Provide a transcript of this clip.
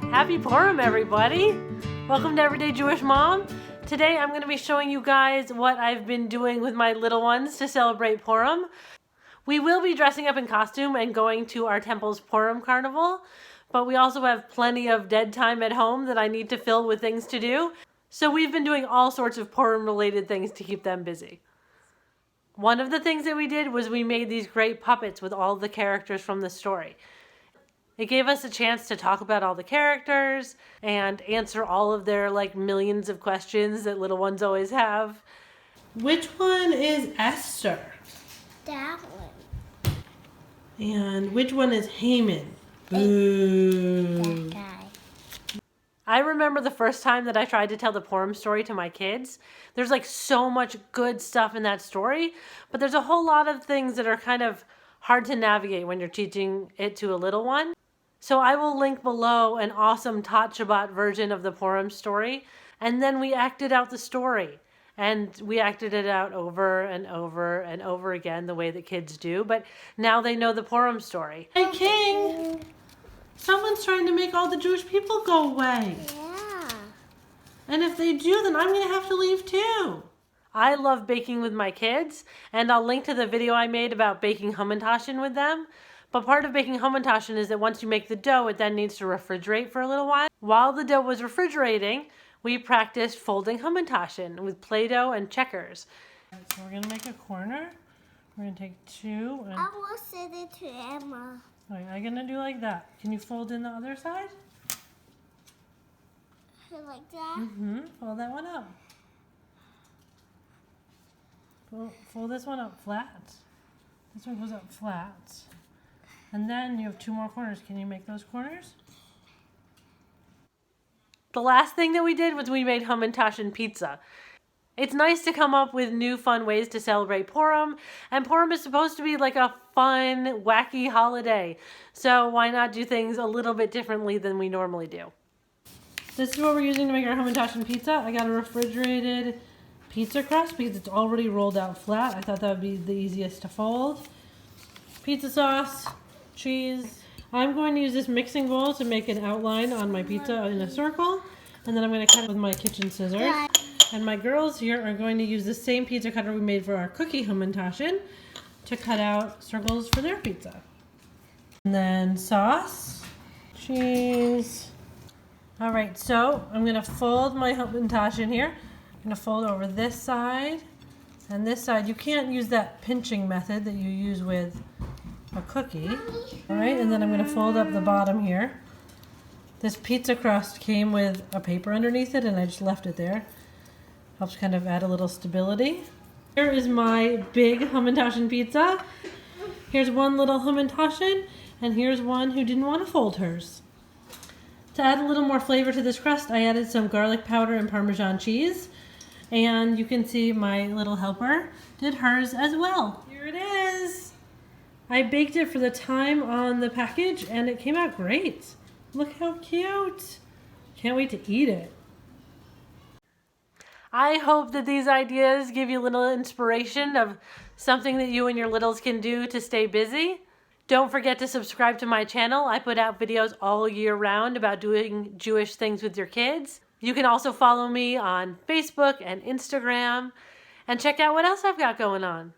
Happy Purim, everybody! Welcome to Everyday Jewish Mom. Today I'm going to be showing you guys what I've been doing with my little ones to celebrate Purim. We will be dressing up in costume and going to our temple's Purim carnival, but we also have plenty of dead time at home that I need to fill with things to do. So we've been doing all sorts of Purim-related things to keep them busy. One of the things that we did was we made these great puppets with all the characters from the story. It gave us a chance to talk about all the characters and answer all of their millions of questions that little ones always have. Which one is Esther? That one. And which one is Haman? Boo. That guy. I remember the first time that I tried to tell the Purim story to my kids. There's so much good stuff in that story, but there's a whole lot of things that are kind of hard to navigate when you're teaching it to a little one. So I will link below an awesome Tot Shabbat version of the Purim story, and then we acted out the story. And we acted it out over and over and over again the way that kids do, but now they know the Purim story. Hey King! Someone's trying to make all the Jewish people go away. Yeah. And if they do, then I'm going to have to leave too. I love baking with my kids, and I'll link to the video I made about baking Hamantaschen with them. But part of baking Hamantaschen is that once you make the dough, it then needs to refrigerate for a little while. While the dough was refrigerating, we practiced folding Hamantaschen with Play-Doh and checkers. So we're going to make a corner. We're going to take two. And... I will send it to Emma. All right, I'm going to do like that. Can you fold in the other side? Like that? Mm-hmm. Fold that one up. Fold this one up flat. This one goes up flat. And then you have two more corners. Can you make those corners? The last thing that we did was we made Hamantaschen pizza. It's nice to come up with new fun ways to celebrate Purim, and Purim is supposed to be a fun, wacky holiday. So why not do things a little bit differently than we normally do? This is what we're using to make our Hamantaschen pizza. I got a refrigerated pizza crust because it's already rolled out flat. I thought that would be the easiest to fold. Pizza sauce, cheese. I'm going to use this mixing bowl to make an outline on my pizza in a circle, and then I'm going to cut it with my kitchen scissors. And my girls here are going to use the same pizza cutter we made for our cookie Hamantaschen to cut out circles for their pizza. And then sauce, cheese. All right, so I'm going to fold my Hamantaschen here. I'm going to fold over this side and this side. You can't use that pinching method that you use with a cookie. All right, and then I'm going to fold up the bottom here. This pizza crust came with a paper underneath it, and I just left it there. Helps kind of add a little stability. Here is my big Hamantaschen pizza. Here's one little Hamantaschen, and here's one who didn't want to fold hers. To add a little more flavor to this crust, I added some garlic powder and Parmesan cheese. And you can see my little helper did hers as well. Here it is. I baked it for the time on the package, and it came out great. Look how cute. Can't wait to eat it. I hope that these ideas give you a little inspiration of something that you and your littles can do to stay busy. Don't forget to subscribe to my channel. I put out videos all year round about doing Jewish things with your kids. You can also follow me on Facebook and Instagram and check out what else I've got going on.